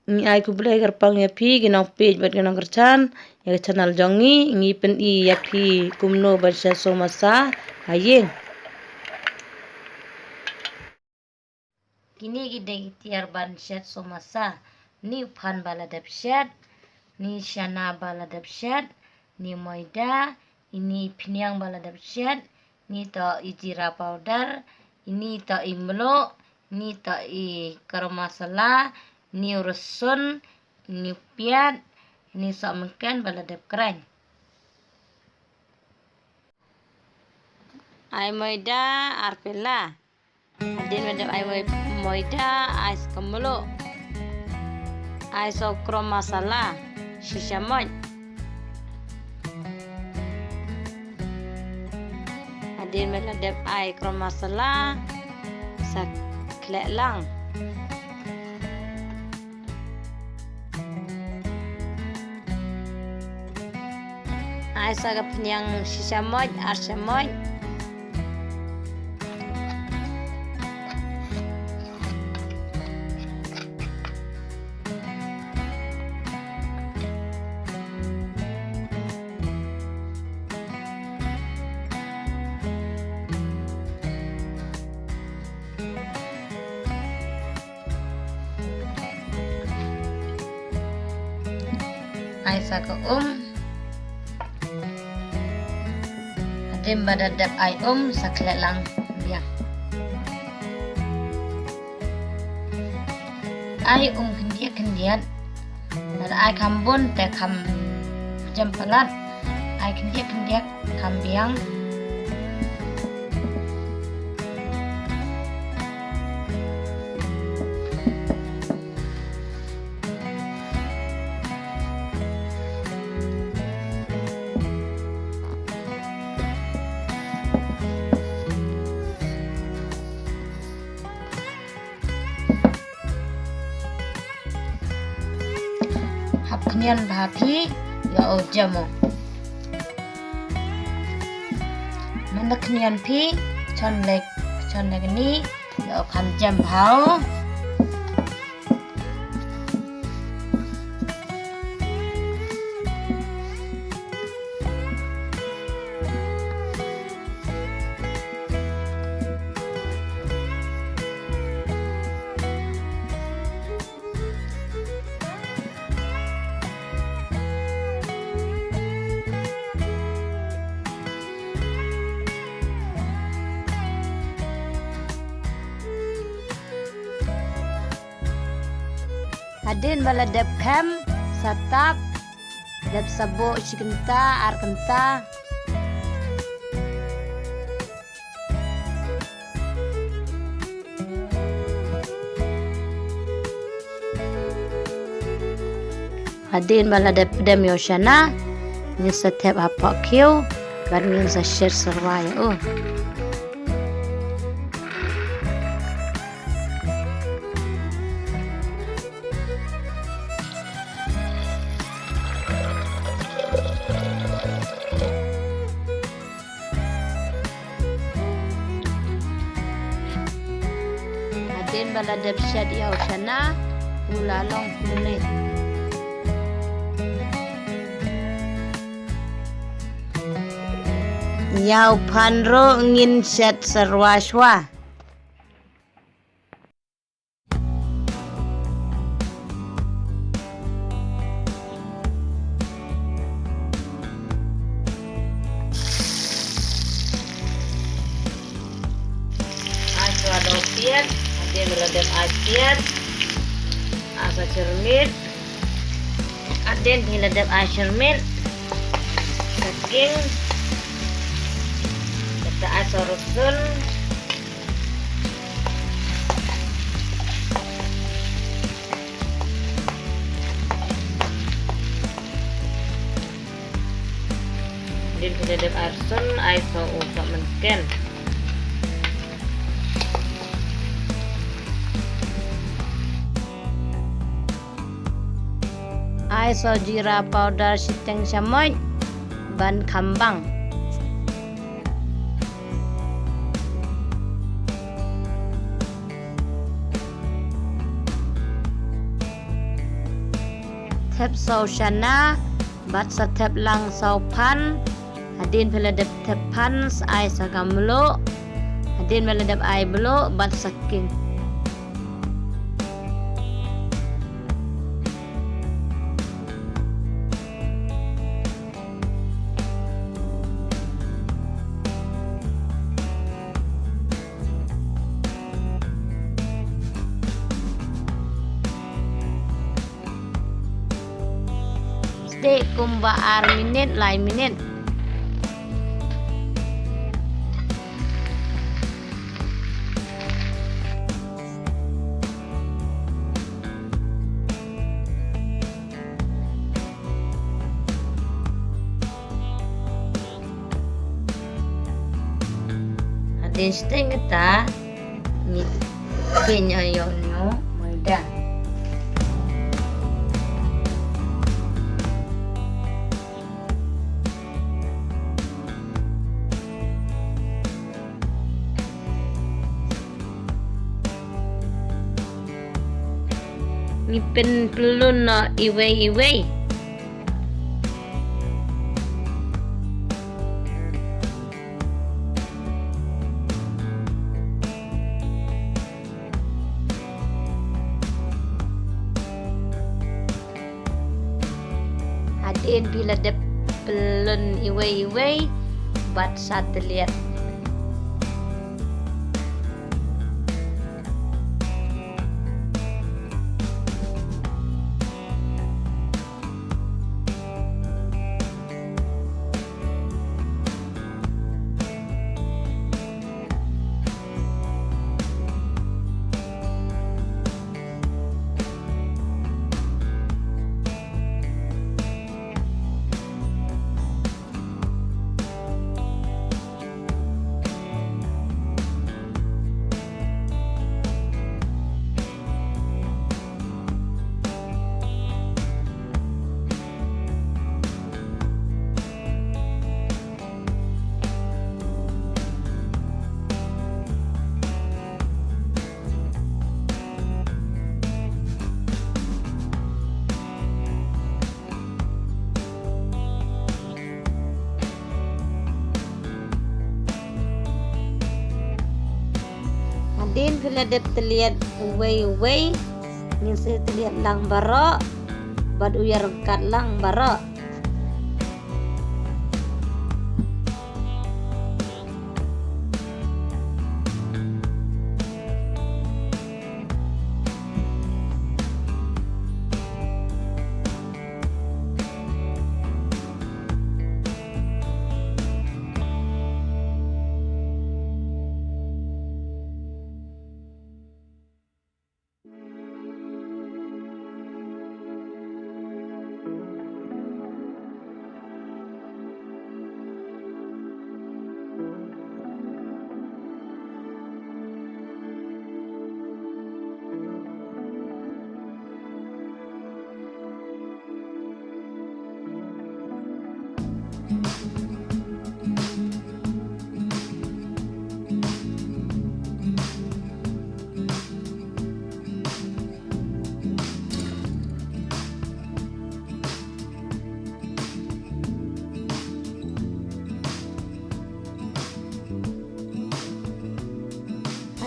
Ni ai ku belajar pang ya pi ginong page bat ginong kercan ya channel jongi ngi pen I ya pi kumno barsha somasa ayeng. Kini gide tiar ban shat somasa ni uphan bala dap shat ni shana bala dap shat ni moida ini piniang bala dap shat ni to ijira powder ini to imlo ni to I garam masala ni rusun ni piat ni sok mungkin bala dap keren. Ai moida arpela adin madam ai moida ais kemlo ai sok garam masala shishamoj adin madam ai garam masala sak klelang ai sagap yang shishamoj arshamoj ai saka adim badadap ai saklet lang biang ai kendiat dan ai kambun te kam jam pelat ai kendiat kam biang kenian bahapi ya jamo mana kenian pi chon leg ni ya kan jam bhau adin bala dap kam satap dap sabo cikenta arkenta adin bala dap dam yoshana ni satep apa kyo barngin sa share sarwaya adin bala dap syad yoshana ulalong kulit Yau panro ngin set sarwashwa. Aso ada opiat, ada meledam asiat, asa cermin, ada meledam acermin, daging. Asa rusun din pinadap arsun ay so usap mungkin ay so jira powder siteng samoy ban kambang tep sau shana bat sa tep lang sau pan hadin peladap tep pan ai sagamlo hadin peladap ai blo bat saking Stay kumba minit lai minit. Hadin stay ngeta ni kenya yon no maida. Ngipin pelun na iway. Hadin bila de pelun iway bat satu lihat. Hadin bila dia terlihat uway ni saya terlihat lang bara bad uyar kat lang bara.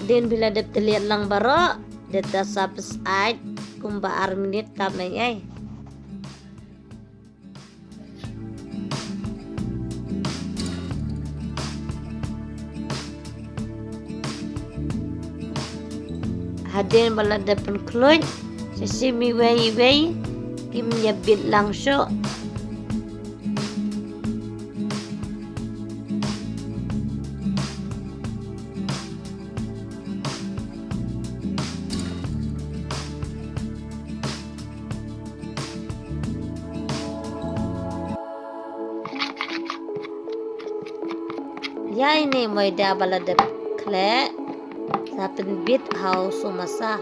Hadin bila dia terlihat lang bara dia tasapes ait kumba minit kamay ay. Hadin bala depan kluj sesimi way kim yabit lang siya. Ya ini moida bala de kle sapen bit hau sumasa.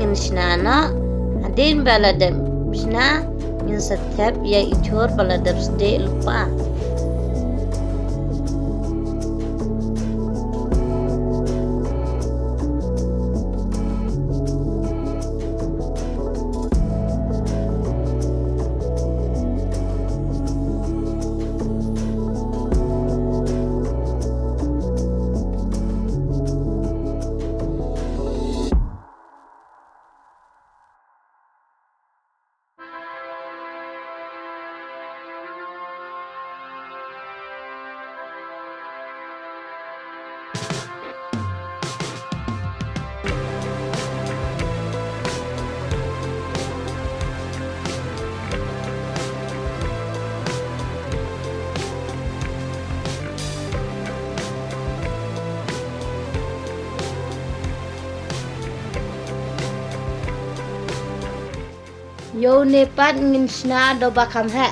ngin snana adin baladab sna ngin sathap ya ichor baladab sde lupa. Yo nepat ngin sna do bakam ha.